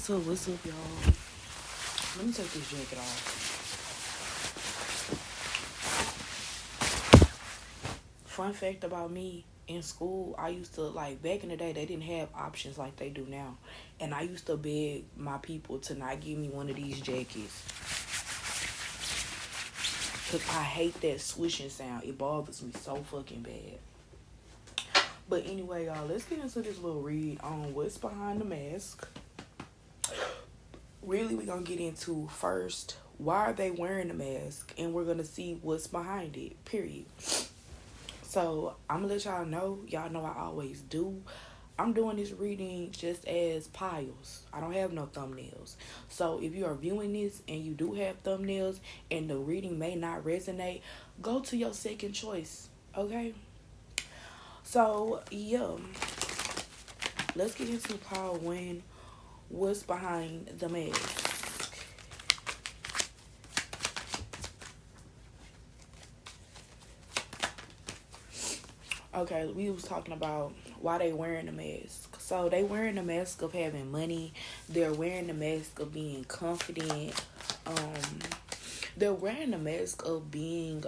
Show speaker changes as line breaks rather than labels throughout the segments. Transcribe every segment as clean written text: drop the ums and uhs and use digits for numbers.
What's up, y'all? Let me take this jacket off. Fun fact about me, in school, I used to, like, back in the day, they didn't have options like they do now. And I used to beg my people to not give me one of these jackets. Because I hate that swishing sound. It bothers me so fucking bad. But anyway, y'all, let's get into this little read on what's behind the mask. Really, we're going to get into first, why are they wearing the mask? And we're going to see what's behind it, period. So, I'm going to let y'all know. Y'all know I always do. I'm doing this reading just as piles. I don't have no thumbnails. So, if you are viewing this and you do have thumbnails and the reading may not resonate, go to your second choice, okay? So, yeah. Let's get into pile one. What's behind the mask? Okay, we was talking about why they wearing the mask. So they wearing the mask of having money. They're wearing the mask of being confident. They're wearing the mask of being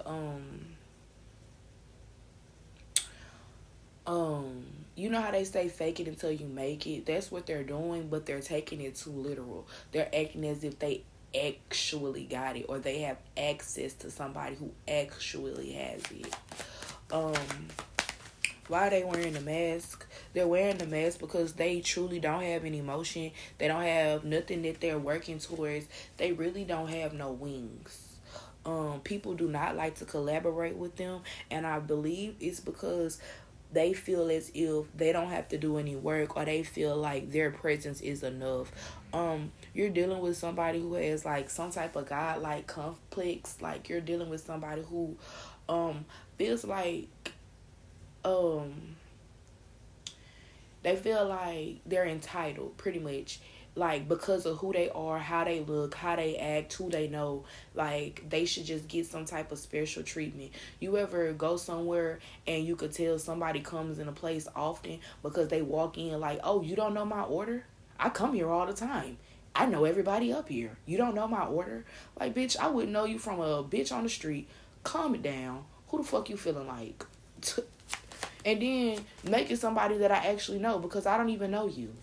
you know how they say fake it until you make it? That's what they're doing, but they're taking it too literal. They're acting as if they actually got it, or they have access to somebody who actually has it. Why are they wearing the mask? They're wearing the mask because they truly don't have any emotion. They don't have nothing that they're working towards. They really don't have no wings. People do not like to collaborate with them, and I believe it's because they feel as if they don't have to do any work, or they feel like their presence is enough. You're dealing with somebody who has like some type of godlike complex. Like, you're dealing with somebody who feels like they feel like they're entitled, pretty much, like, because of who they are, how they look, how they act, who they know. Like, they should just get some type of special treatment. You ever go somewhere and you could tell somebody comes in a place often because they walk in like, oh, you don't know my order? I come here all the time. I know everybody up here. You don't know my order? Like, bitch, I wouldn't know you from a bitch on the street. Calm it down. Who the fuck you feeling like? And then make it somebody that I actually know, because I don't even know you.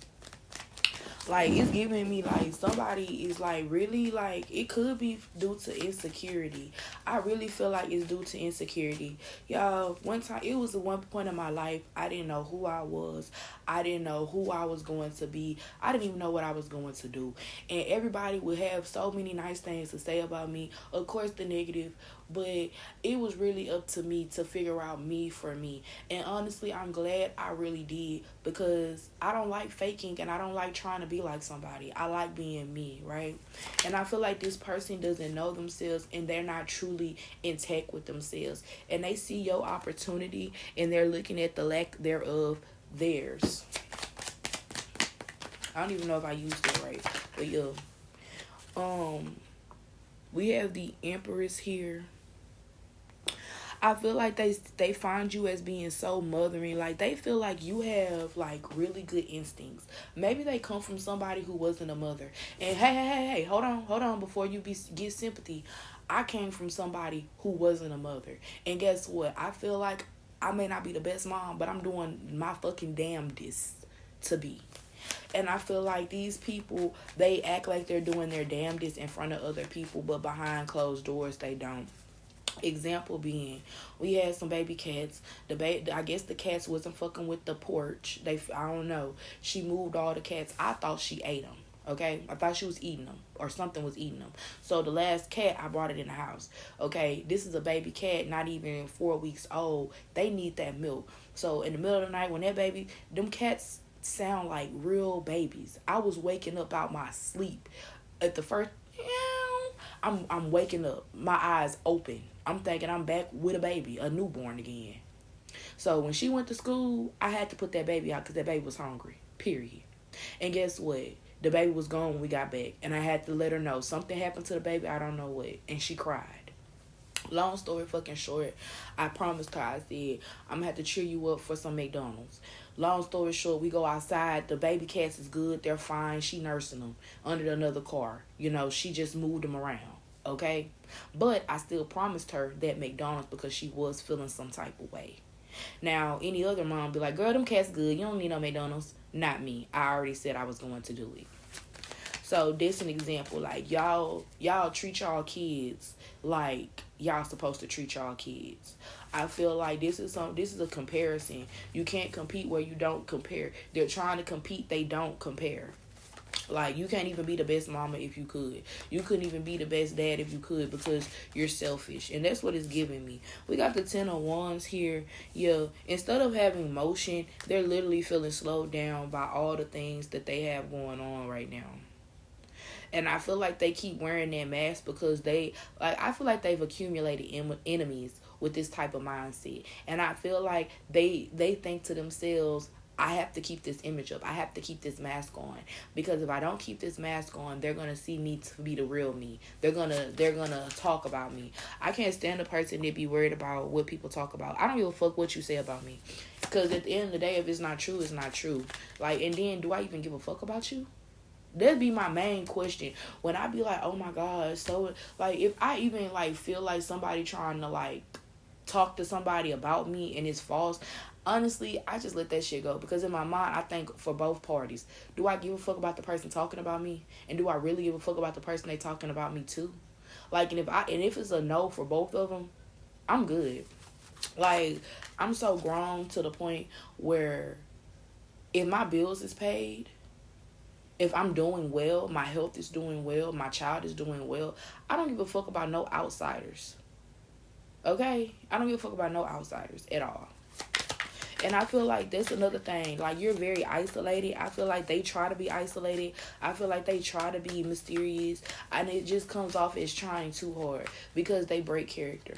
Like, it's giving me like somebody is like really, like, it could be due to insecurity. I really feel like it's due to insecurity. Y'all, one time, it was the one point in my life, I didn't know who I was. I didn't know who I was going to be. I didn't even know what I was going to do. And everybody would have so many nice things to say about me. Of course, the negative. But it was really up to me to figure out me for me. And honestly, I'm glad I really did, because I don't like faking and I don't like trying to be like somebody. I like being me, right? And I feel like this person doesn't know themselves and they're not truly intact with themselves. And they see your opportunity and they're looking at the lack thereof theirs. I don't even know if I used it right. But yeah. We have the Empress here. I feel like they find you as being so mothering. Like, they feel like you have like really good instincts. Maybe they come from somebody who wasn't a mother. And hey, hold on before you get sympathy. I came from somebody who wasn't a mother. And guess what? I feel like I may not be the best mom, but I'm doing my fucking damnedest to be. And I feel like these people, they act like they're doing their damnedest in front of other people, but behind closed doors, they don't. Example being, we had some baby cats. I guess the cats wasn't fucking with the porch. I don't know. She moved all the cats. I thought she ate them. Okay, I thought she was eating them, or something was eating them. So the last cat, I brought it in the house. Okay, this is a baby cat, not even 4 weeks old. They need that milk. So in the middle of the night, when that baby, them cats sound like real babies. I was waking up out my sleep. At the first, I'm waking up, my eyes open. I'm thinking I'm back with a baby, a newborn again. So when she went to school, I had to put that baby out because that baby was hungry, period. And guess what? The baby was gone when we got back. And I had to let her know something happened to the baby. I don't know what. And she cried. Long story fucking short, I promised her, I said, I'm gonna have to cheer you up for some McDonald's. Long story short, we go outside. The baby cats is good. They're fine. She nursing them under another car. You know, she just moved them around. Okay? But I still promised her that McDonald's because she was feeling some type of way. Now, any other mom be like, girl, them cats good. You don't need no McDonald's. Not me. I already said I was going to do it. So this an example. Like y'all treat y'all kids like y'all supposed to treat y'all kids. I feel like this is a comparison. You can't compete where you don't compare. They're trying to compete, they don't compare. Like, you can't even be the best mama if you could. You couldn't even be the best dad if you could because you're selfish. And that's what it's giving me. We got the 10 of Wands here. Yeah, instead of having motion, they're literally feeling slowed down by all the things that they have going on right now. And I feel like they keep wearing that mask because I feel like they've accumulated enemies with this type of mindset. And I feel like they think to themselves, I have to keep this image up. I have to keep this mask on. Because if I don't keep this mask on, they're going to see me to be the real me. They're gonna talk about me. I can't stand a person that be worried about what people talk about. I don't give a fuck what you say about me. Because at the end of the day, if it's not true, it's not true. Like, and then do I even give a fuck about you? That'd be my main question. When I be like, oh my God, so, like, if I even, like, feel like somebody trying to, like, talk to somebody about me and it's false, honestly, I just let that shit go. Because in my mind, I think for both parties, do I give a fuck about the person talking about me? And do I really give a fuck about the person they talking about me too? Like, and if it's a no for both of them, I'm good. Like, I'm so grown to the point where if my bills is paid, if I'm doing well, my health is doing well, my child is doing well, I don't give a fuck about no outsiders. Okay? I don't give a fuck about no outsiders at all. And I feel like that's another thing. Like, you're very isolated. I feel like they try to be isolated. I feel like they try to be mysterious. And it just comes off as trying too hard because they break character.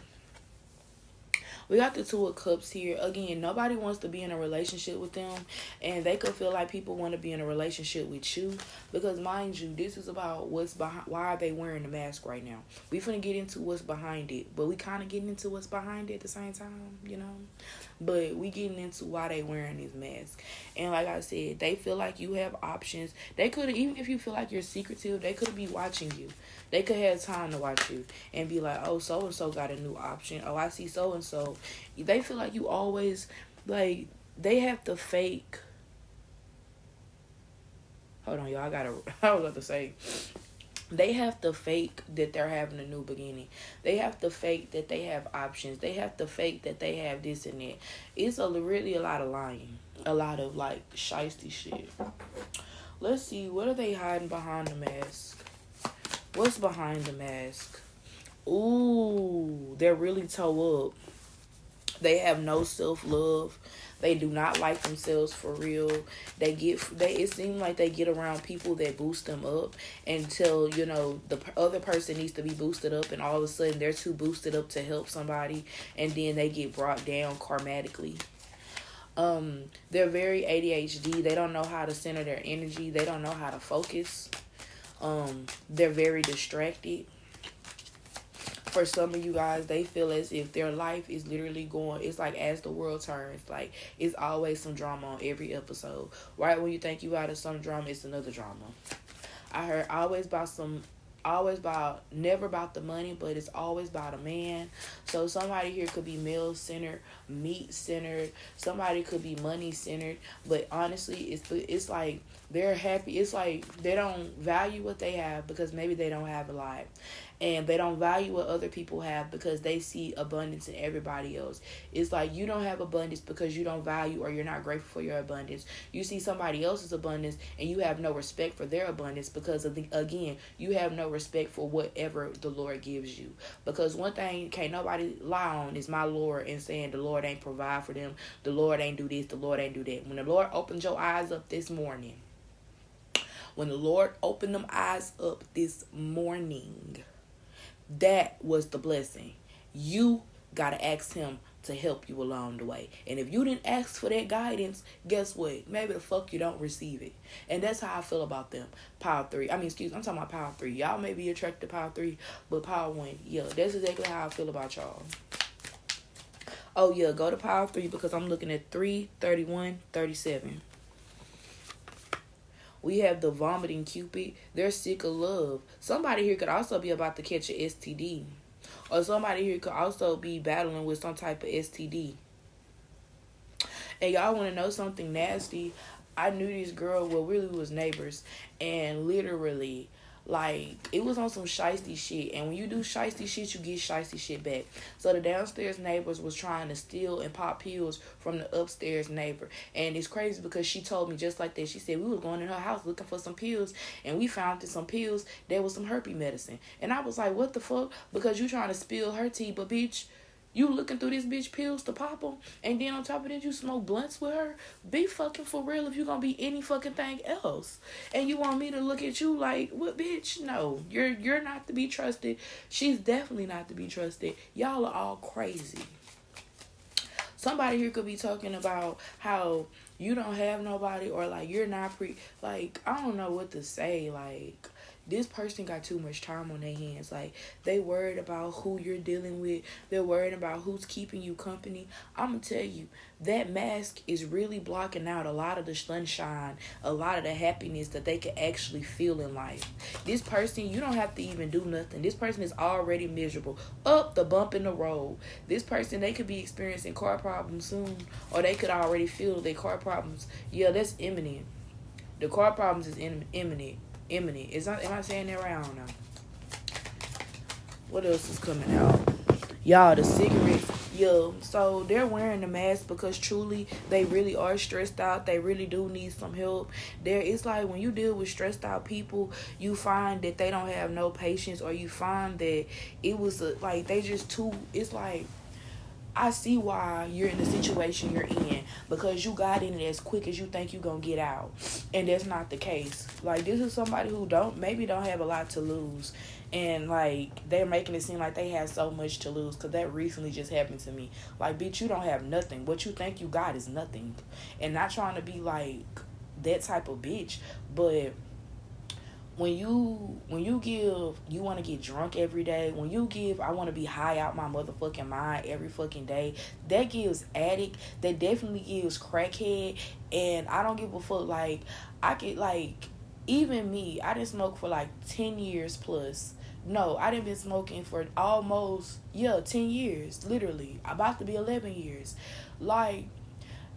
We got the 2 of Cups here. Again, nobody wants to be in a relationship with them. And they could feel like people want to be in a relationship with you. Because, mind you, this is about what's behind. Why are they wearing the mask right now? We finna get into what's behind it. But we kind of getting into what's behind it at the same time, you know? But we getting into why they wearing this mask. And like I said, they feel like you have options. They could, even if you feel like you're secretive, they could be watching you. They could have time to watch you and be like, oh, so-and-so got a new option. Oh, I see so-and-so. They feel like you always, like, they have to fake. Hold on, y'all. I was about to say. They have to fake that they're having a new beginning. They have to fake that they have options. They have to fake that they have this and that. It's really a lot of lying. A lot of, like, shiesty shit. Let's see. What are they hiding behind the mask? What's behind the mask? Ooh, they're really toe up. They have no self-love. They do not like themselves for real. It seems like they get around people that boost them up until, you know, the other person needs to be boosted up, and all of a sudden they're too boosted up to help somebody, and then they get brought down karmatically. They're very ADHD. They don't know how to center their energy. They don't know how to focus. They're very distracted. For some of you guys, they feel as if their life is literally going, it's like as the world turns, like it's always some drama on every episode. Right when you think you out of some drama, it's another drama. I heard never about the money, but it's always about a man. So somebody here could be male-centered, meat-centered. Somebody could be money-centered. But honestly, it's like they're happy. It's like they don't value what they have because maybe they don't have a lot. And they don't value what other people have because they see abundance in everybody else. It's like you don't have abundance because you don't value or you're not grateful for your abundance. You see somebody else's abundance and you have no respect for their abundance because, again, you have no respect for whatever the Lord gives you. Because one thing can't nobody lie on is my Lord and saying the Lord ain't provide for them. The Lord ain't do this. The Lord ain't do that. When the Lord opened your eyes up this morning, that was the blessing. You got to ask him to help you along the way. And if you didn't ask for that guidance, guess what? Maybe the fuck you don't receive it. And that's how I feel about them. Power 3. I'm talking about Power 3. Y'all may be attracted to Power 3, but Power 1, yeah, that's exactly how I feel about y'all. Oh, yeah, go to Power 3 because I'm looking at 3, 31, 37. We have the vomiting Cupid. They're sick of love. Somebody here could also be about to catch an STD. Or somebody here could also be battling with some type of STD. And y'all want to know something nasty? I knew this girl, well, really was neighbors. And literally, like, it was on some shiesty shit. And when you do shiesty shit, you get shiesty shit back. So the downstairs neighbors was trying to steal and pop pills from the upstairs neighbor. And it's crazy because she told me just like that. She said, we was going in her house looking for some pills. And we found that some pills, there was some herpes medicine. And I was like, what the fuck? Because you trying to spill her tea. But bitch, you looking through this bitch pills to pop them, and then on top of that, you smoke blunts with her? Be fucking for real if you gonna be any fucking thing else. And you want me to look at you like, what, bitch? No, you're not to be trusted. She's definitely not to be trusted. Y'all are all crazy. Somebody here could be talking about how you don't have nobody, or like you're not like, I don't know what to say. Like, this person got too much time on their hands. Like, they worried about who you're dealing with. They're worried about who's keeping you company. I'm going to tell you, that mask is really blocking out a lot of the sunshine, a lot of the happiness that they can actually feel in life. This person, you don't have to even do nothing. This person is already miserable. Up the bump in the road. This person, they could be experiencing car problems soon, or they could already feel their car problems. Yeah, that's imminent. The car problems is imminent. It's not, am I saying that right? I don't know. What else is coming out? Y'all, the cigarettes. Yeah, so they're wearing the mask because truly they really are stressed out. They really do need some help. It's like when you deal with stressed out people, you find that they don't have no patience, or you find that it was like they just too, it's like, I see why you're in the situation you're in, because you got in it as quick as you think you're going to get out. And that's not the case. Like, this is somebody who don't have a lot to lose. And, like, they're making it seem like they have so much to lose, because that recently just happened to me. Like, bitch, you don't have nothing. What you think you got is nothing. And not trying to be, like, that type of bitch, but when you give, you want to get drunk every day. When you give, I want to be high out my motherfucking mind every fucking day. That gives addict. That definitely gives crackhead. And I don't give a fuck. Like, I could, like, even me, I didn't smoke for like 10 years plus. No, I didn't been smoking for almost, 10 years. Literally. About to be 11 years. Like,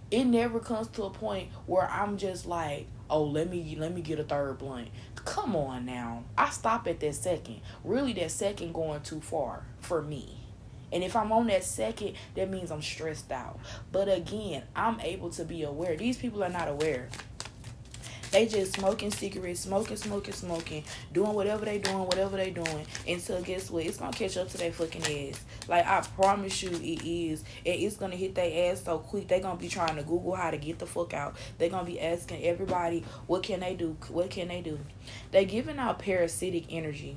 it never comes to a point where I'm just like, oh, let me get a third blunt. Come on now. I stop at that second. Really, that second going too far for me. And if I'm on that second, that means I'm stressed out. But again, I'm able to be aware. These people are not aware. They just smoking cigarettes, smoking, doing whatever they doing, until guess what? It's gonna catch up to their fucking ass. Like, I promise you it is. And it's gonna hit their ass so quick, they gonna be trying to Google how to get the fuck out. They gonna be asking everybody, what can they do? What can they do? They giving out parasitic energy,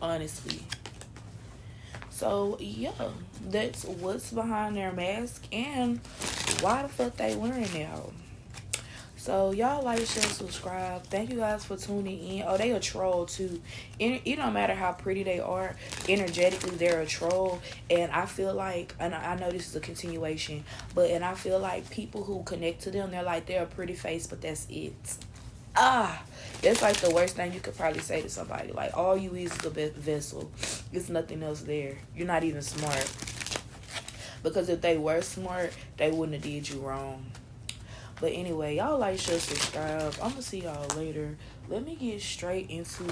honestly. So, yeah, that's what's behind their mask and why the fuck they wearing it out. So, y'all like, share, subscribe. Thank you guys for tuning in. Oh, they a troll, too. It don't matter how pretty they are. Energetically, they're a troll. And I feel like, and I know this is a continuation, and I feel like people who connect to them, they're a pretty face, but that's it. That's like the worst thing you could probably say to somebody. Like, all you is a vessel. There's nothing else there. You're not even smart. Because if they were smart, they wouldn't have did you wrong. But anyway, y'all like, share, subscribe. I'm going to see y'all later. Let me get straight into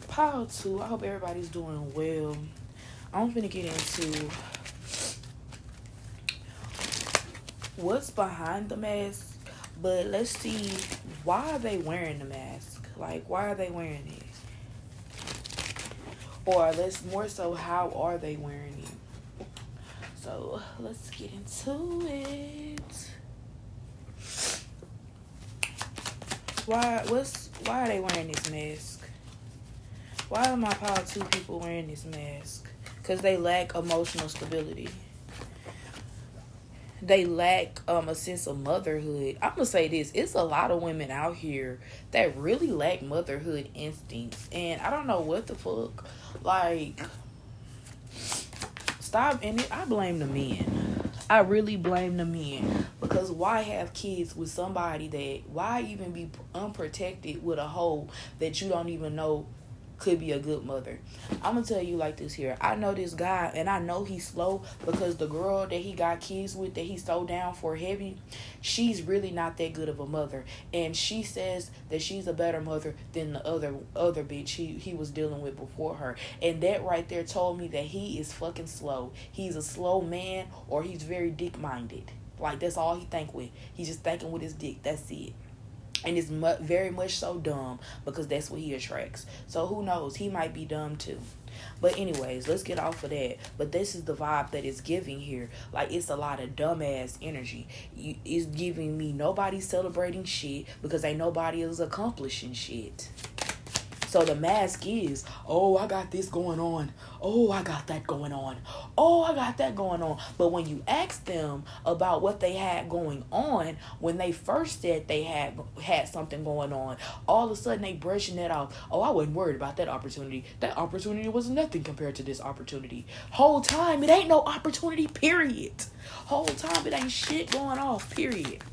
pile 2. I hope everybody's doing well. I'm going to get into what's behind the mask. But let's see, why are they wearing the mask? Like, why are they wearing it? Or let's more so, how are they wearing it? So, let's get into it. Why are they wearing this mask? Why are my pile 2 people wearing this mask? Because they lack emotional stability. they lack a sense of motherhood. I'm gonna say this: it's a lot of women out here that really lack motherhood instincts, and I don't know what the fuck. Like, stop. And I blame the men. I really blame the men, because why have kids with somebody that, why even be unprotected with a hoe that you don't even know could be a good mother? I'm gonna tell you like this here. I know this guy, and I know he's slow, because the girl that he got kids with, that he's so down for heavy, she's really not that good of a mother, and she says that she's a better mother than the other bitch he was dealing with before her. And that right there told me that he is fucking slow. He's a slow man, or he's very dick minded. Like, that's all he think with. He's just thinking with his dick. That's it. And it's very much so dumb, because that's what he attracts. So who knows? He might be dumb too. But anyways, let's get off of that. But this is the vibe that it's giving here. Like, it's a lot of dumbass energy. It's giving me nobody celebrating shit, because ain't nobody is accomplishing shit. So the mask is, oh, I got this going on. Oh, I got that going on. Oh, I got that going on. But when you ask them about what they had going on, when they first said they had something going on, all of a sudden they brushing that off. Oh, I wasn't worried about that opportunity. That opportunity was nothing compared to this opportunity. Whole time, it ain't no opportunity, period. Whole time, it ain't shit going off, period.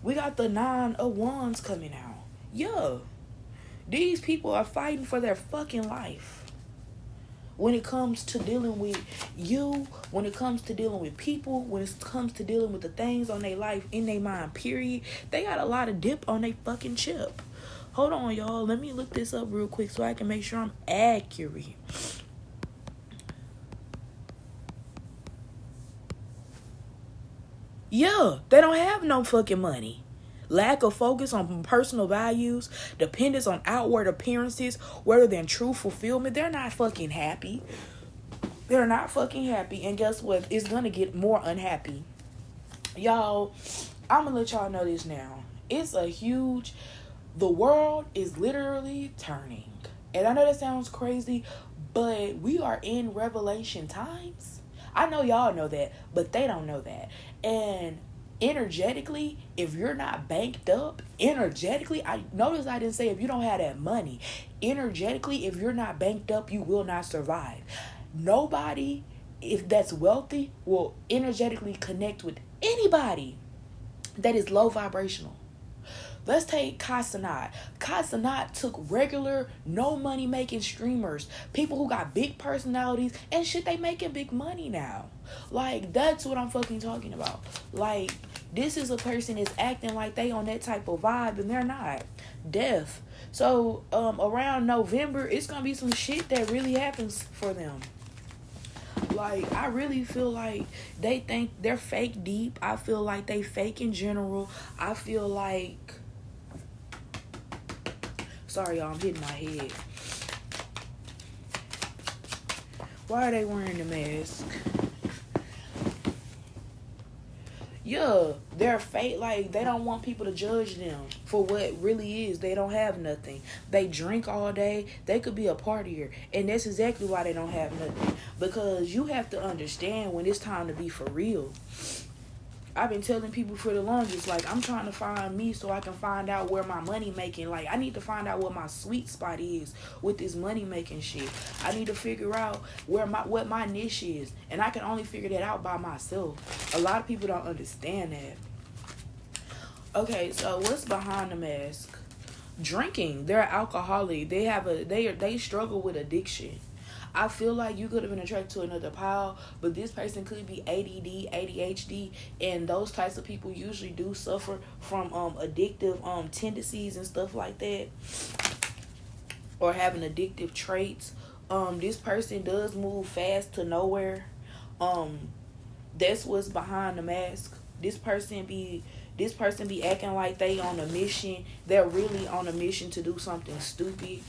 We got the 9 of Wands coming out. Yeah. These people are fighting for their fucking life. When it comes to dealing with you, when it comes to dealing with people, when it comes to dealing with the things on their life, in their mind, period, they got a lot of dip on their fucking chip. Hold on, y'all. Let me look this up real quick so I can make sure I'm accurate. Yeah, they don't have no fucking money. Lack of focus on personal values, dependence on outward appearances rather than true fulfillment. They're not fucking happy. They're not fucking happy. And guess what? It's going to get more unhappy. Y'all, I'm going to let y'all know this now. It's a huge... The world is literally turning. And I know that sounds crazy, but we are in revelation times. I know y'all know that, but they don't know that. And energetically, if you're not banked up, energetically, I notice I didn't say if you don't have that money. Energetically, if you're not banked up, you will not survive. Nobody, if that's wealthy, will energetically connect with anybody that is low vibrational. Let's take Casanat. Casanat took regular, no money making streamers, people who got big personalities, and shit, they making big money now. Like, that's what I'm fucking talking about. Like, this is a person that's acting like they on that type of vibe, and they're not. Death. So, around November, it's gonna be some shit that really happens for them. Like, I really feel like they think they're fake deep. I feel like they fake in general. I feel like... Sorry, y'all, I'm hitting my head. Why are they wearing the mask? Yeah, they're fake. Like, they don't want people to judge them for what really is. They don't have nothing. They drink all day. They could be a partier. And that's exactly why they don't have nothing. Because you have to understand when it's time to be for real. I've been telling people for the longest, like, I'm trying to find me so I can find out where my money making, like, I need to find out what my sweet spot is with this money making shit. I need to figure out what my niche is, and I can only figure that out by myself. A lot of people don't understand that. Okay, so what's behind the mask? Drinking. They're alcoholic. They struggle with addiction. I feel like you could have been attracted to another pile, but this person could be ADD, ADHD, and those types of people usually do suffer from addictive tendencies and stuff like that, or having addictive traits. This person does move fast to nowhere. That's what's behind the mask. This person be acting like they on a mission. They're really on a mission to do something stupid.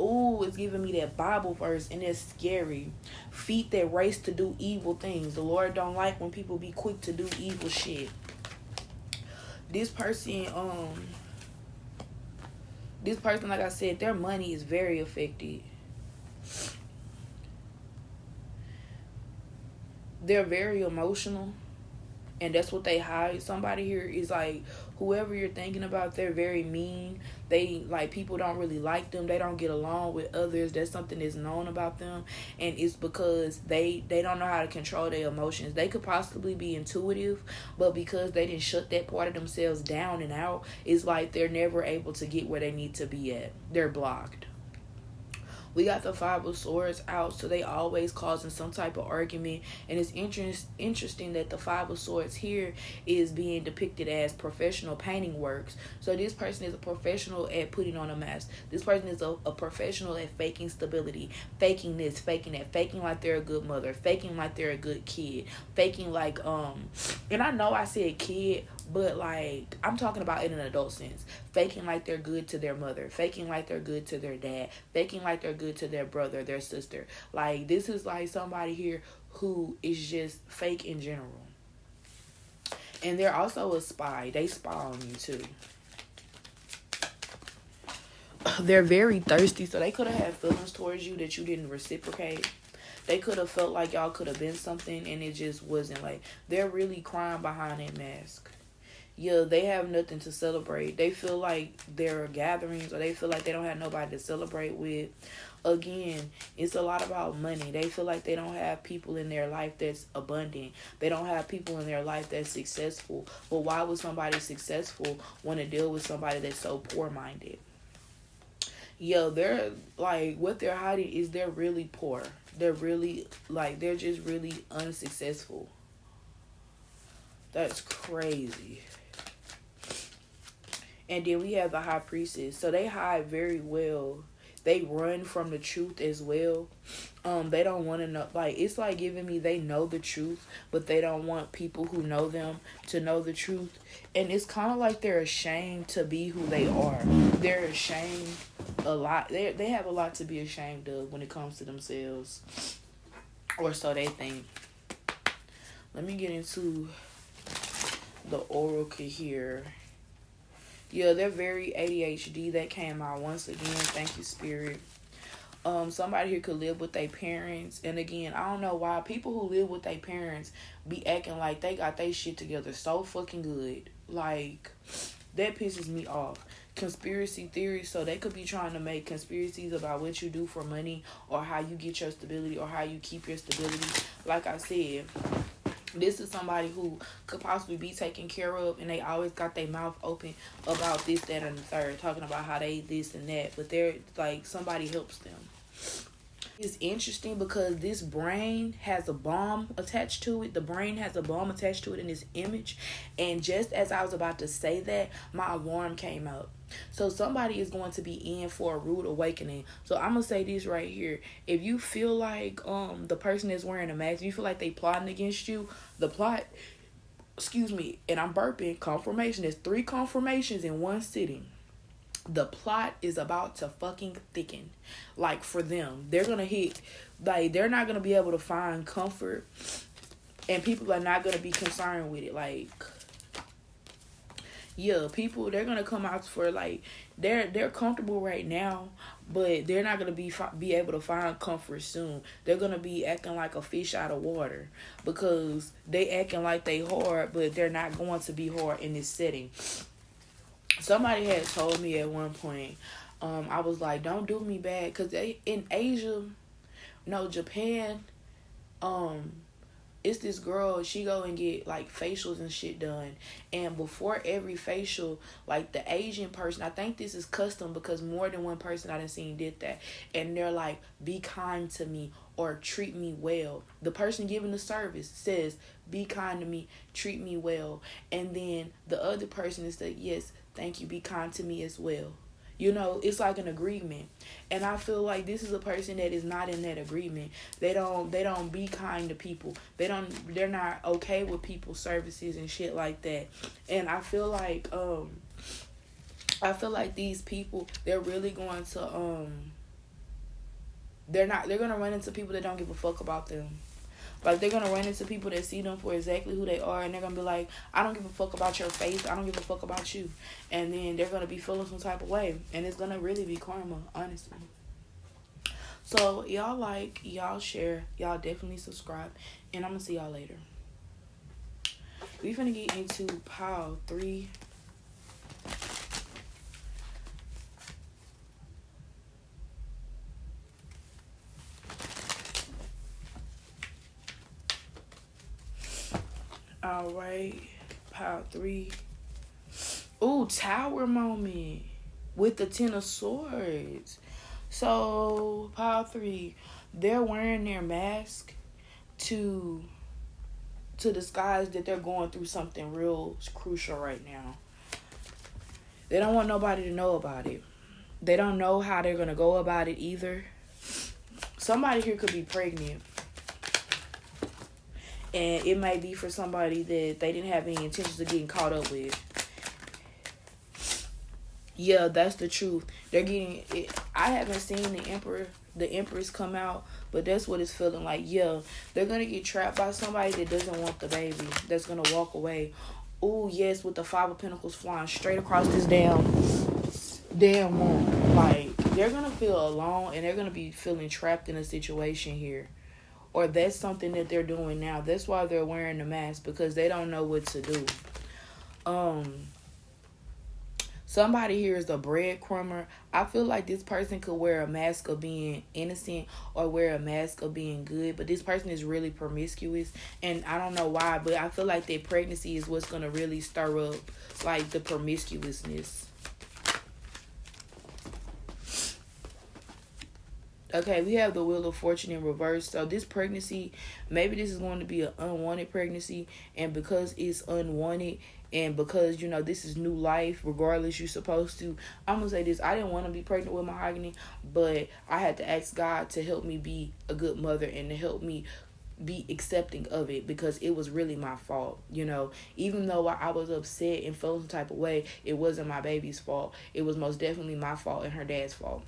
Ooh, it's giving me that Bible verse, and it's scary. Feet that race to do evil things. The Lord don't like when people be quick to do evil shit. This person, like I said, their money is very affected. they're very emotional, and that's what they hide. Somebody here is like, whoever you're thinking about, they're very mean. They like, people don't really like them. They don't get along with others. That's something that's known about them, and it's because they don't know how to control their emotions. They could possibly be intuitive, but because they didn't shut that part of themselves down and out, it's like they're never able to get where they need to be at. They're blocked. We got the Five of Swords out, so they always causing some type of argument. And it's interesting that the Five of Swords here is being depicted as professional painting works. So this person is a professional at putting on a mask. This person is a professional at faking stability, faking this, faking that, faking like they're a good mother, faking like they're a good kid, faking like and I know I said kid, but like, I'm talking about in an adult sense. Faking like they're good to their mother. Faking like they're good to their dad. Faking like they're good to their brother, their sister. Like, this is like somebody here who is just fake in general. And they're also a spy. They spy on you too. They're very thirsty, so they could have had feelings towards you that you didn't reciprocate. They could have felt like y'all could have been something, and it just wasn't. Like, they're really crying behind that mask. Yeah, they have nothing to celebrate. They feel like there are gatherings, or they feel like they don't have nobody to celebrate with. Again, it's a lot about money. They feel like they don't have people in their life that's abundant. They don't have people in their life that's successful. But why would somebody successful want to deal with somebody that's so poor-minded? Yeah, they're like, what they're hiding is they're really poor. They're really, like, they're just really unsuccessful. That's crazy. And then we have the High Priestess. So they hide very well. They run from the truth as well. They don't want to know. Like, it's like giving me, they know the truth, but they don't want people who know them to know the truth. And it's kind of like they're ashamed to be who they are. They're ashamed a lot. They have a lot to be ashamed of when it comes to themselves. Or so they think. Let me get into the oracle here. Yeah, they're very ADHD. That came out once again. Thank you, Spirit. Somebody here could live with their parents. And again, I don't know why people who live with their parents be acting like they got their shit together so fucking good. Like, that pisses me off. Conspiracy theories. So they could be trying to make conspiracies about what you do for money, or how you get your stability, or how you keep your stability. Like I said, this is somebody who could possibly be taken care of, and they always got their mouth open about this, that, and the third, talking about how they this and that, but they're like, somebody helps them. It's interesting because this brain has a bomb attached to it. The brain has a bomb attached to it in this image, and just as I was about to say that, my alarm came up. So somebody is going to be in for a rude awakening. So I'm gonna say this right here. If you feel like the person is wearing a mask, if you feel like they plotting against you, the plot, excuse me, and I'm burping, confirmation. There's 3 confirmations in one sitting. The plot is about to fucking thicken. Like, for them, they're gonna hit, like, they're not gonna be able to find comfort, and people are not gonna be concerned with it. Like, yeah, people, they're gonna come out for, like, they're comfortable right now, but they're not gonna be able to find comfort soon. They're gonna be acting like a fish out of water, because they acting like they hard, but they're not going to be hard in this setting. Somebody had told me at one point, I was like, don't do me bad, because in Asia, no, Japan, it's this girl, she go and get like facials and shit done, and before every facial, like, the Asian person, I think this is custom because more than one person I done seen did that, and they're like, be kind to me or treat me well. The person giving the service says, be kind to me, treat me well, and then the other person is like, yes, thank you, be kind to me as well. You know, it's like an agreement. And I feel like this is a person that is not in that agreement. They don't be kind to people. They're not okay with people's services and shit like that. And I feel like these people, they're really going to they're gonna run into people that don't give a fuck about them. Like, they're gonna run into people that see them for exactly who they are, and they're gonna be like, I don't give a fuck about your face, I don't give a fuck about you. And then they're gonna be feeling some type of way, and it's gonna really be karma, honestly. So y'all like, y'all share, y'all definitely subscribe, and I'm gonna see y'all later. We finna get into pile 3. All right, pile 3. Ooh, tower moment with the 10 of swords. So pile 3, they're wearing their mask to disguise that they're going through something real crucial right now. They don't want nobody to know about it. They don't know how they're gonna go about it either. Somebody here could be pregnant, and it might be for somebody that they didn't have any intentions of getting caught up with. Yeah, that's the truth. They're getting it. I haven't seen the Empress come out, but that's what it's feeling like. Yeah, they're gonna get trapped by somebody that doesn't want the baby, that's gonna walk away. Oh yes, with the 5 of Pentacles flying straight across this damn room. Like, they're gonna feel alone, and they're gonna be feeling trapped in a situation here. Or that's something that they're doing now. That's why they're wearing the mask, because they don't know what to do. Somebody here is a breadcrumber. I feel like this person could wear a mask of being innocent or wear a mask of being good, but this person is really promiscuous, and I don't know why, but I feel like their pregnancy is what's going to really stir up, like, the promiscuousness. Okay, we have the Wheel of Fortune in reverse. So this pregnancy, maybe this is going to be an unwanted pregnancy. And because it's unwanted, and because, you know, this is new life, regardless, you're supposed to. I'm going to say this. I didn't want to be pregnant with mahogany, but I had to ask God to help me be a good mother and to help me be accepting of it, because it was really my fault. You know, even though I was upset and felt some type of way, it wasn't my baby's fault. It was most definitely my fault and her dad's fault.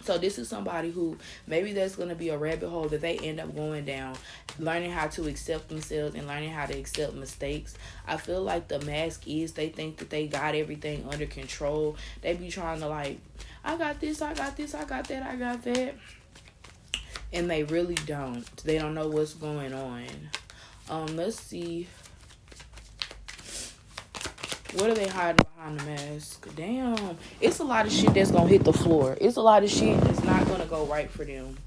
So this is somebody who maybe that's going to be a rabbit hole that they end up going down, learning how to accept themselves and learning how to accept mistakes. I feel like the mask is, they think that they got everything under control. They be trying to, like, I got this, I got this, I got that, I got that. And they really don't. They don't know what's going on. Let's see. What are they hiding behind the mask? Damn. It's a lot of shit that's going to hit the floor. It's a lot of shit that's not going to go right for them.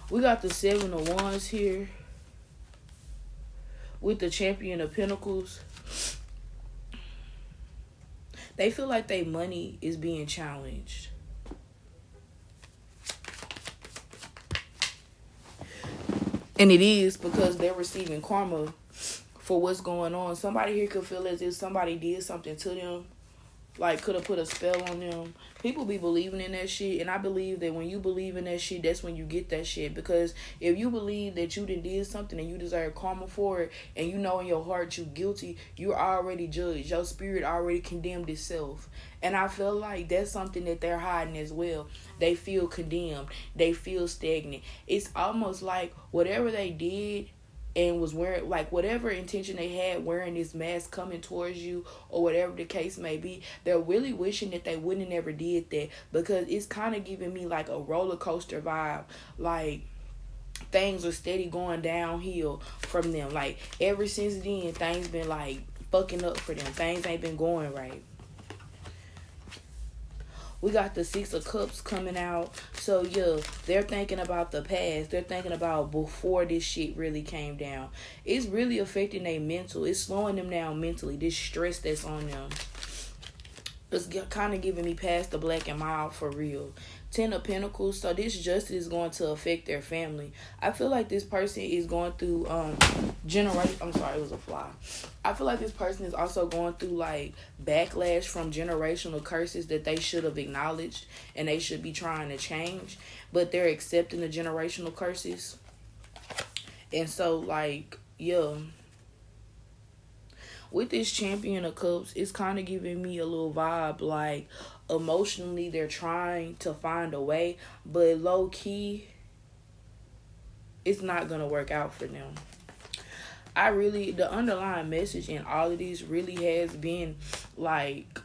We got the 7 of Wands here with the Champion of Pentacles. They feel like their money is being challenged. And it is, because they're receiving karma for what's going on. Somebody here could feel as if somebody did something to them, like could have put a spell on them. People be believing in that shit, and I believe that when you believe in that shit, that's when you get that shit. Because if you believe that you did something and you deserve karma for it, and you know in your heart you guilty, you're already judged. Your spirit already condemned itself. And I feel like that's something that they're hiding as well. They feel condemned. They feel stagnant. It's almost like whatever they did and was wearing, like, whatever intention they had wearing this mask coming towards you, or whatever the case may be, they're really wishing that they wouldn't have never did that, because it's kind of giving me like a roller coaster vibe. Like, things are steady going downhill from them. Like, ever since then, things been like fucking up for them. Things ain't been going right. We got the 6 of Cups coming out. So, yeah, they're thinking about the past. They're thinking about before this shit really came down. It's really affecting their mental. It's slowing them down mentally. This stress that's on them. It's kind of giving me past the black and mild for real. 10 of Pentacles. So this justice is going to affect their family. I feel like this person is going through generation. I'm sorry, it was a fly. I feel like this person is also going through like backlash from generational curses that they should have acknowledged and they should be trying to change, but they're accepting the generational curses. And so, like, yeah. With this Champion of Cups, it's kind of giving me a little vibe like emotionally they're trying to find a way, but low key, it's not going to work out for them. the underlying message in all of these really has been like,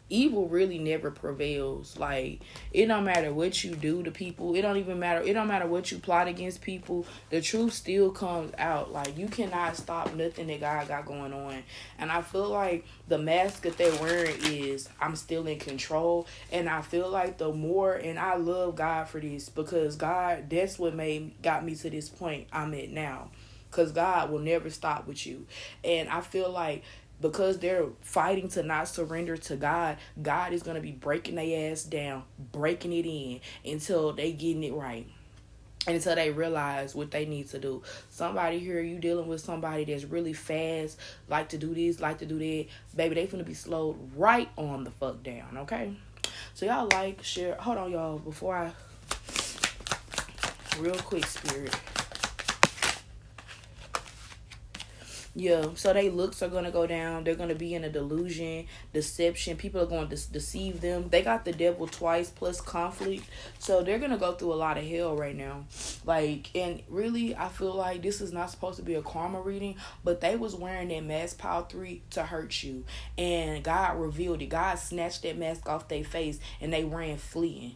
evil really never prevails. Like, it don't matter what you do to people, it don't matter what you plot against people, the truth still comes out. Like, you cannot stop nothing that God got going on. And I feel like the mask that they're wearing is, I'm still in control. And I feel like the more, and I love God for this, because God, that's what got me to this point I'm at now, because God will never stop with you. And I feel like because they're fighting to not surrender to God, God is going to be breaking their ass down, breaking it in until they getting it right. Until they realize what they need to do. Somebody here, you dealing with somebody that's really fast, like to do this, like to do that. Baby, they finna be slowed right on the fuck down, okay? So y'all like, share. Hold on, y'all. Before I... Real quick, Spirit. Yeah, so their looks are going to go down. They're going to be in a delusion, deception. People are going to deceive them. They got the devil twice plus conflict. So they're going to go through a lot of hell right now. Like, and really, I feel like this is not supposed to be a karma reading, but they was wearing that mask, Power 3, to hurt you. And God revealed it. God snatched that mask off their face and they ran fleeing.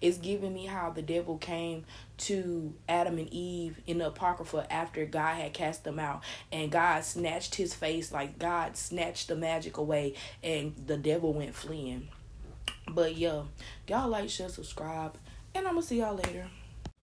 It's giving me how the devil came to Adam and Eve in the Apocrypha after God had cast them out, and God snatched his face, like God snatched the magic away, and the devil went fleeing. But yeah, y'all like, share, subscribe, and I'm gonna see y'all later.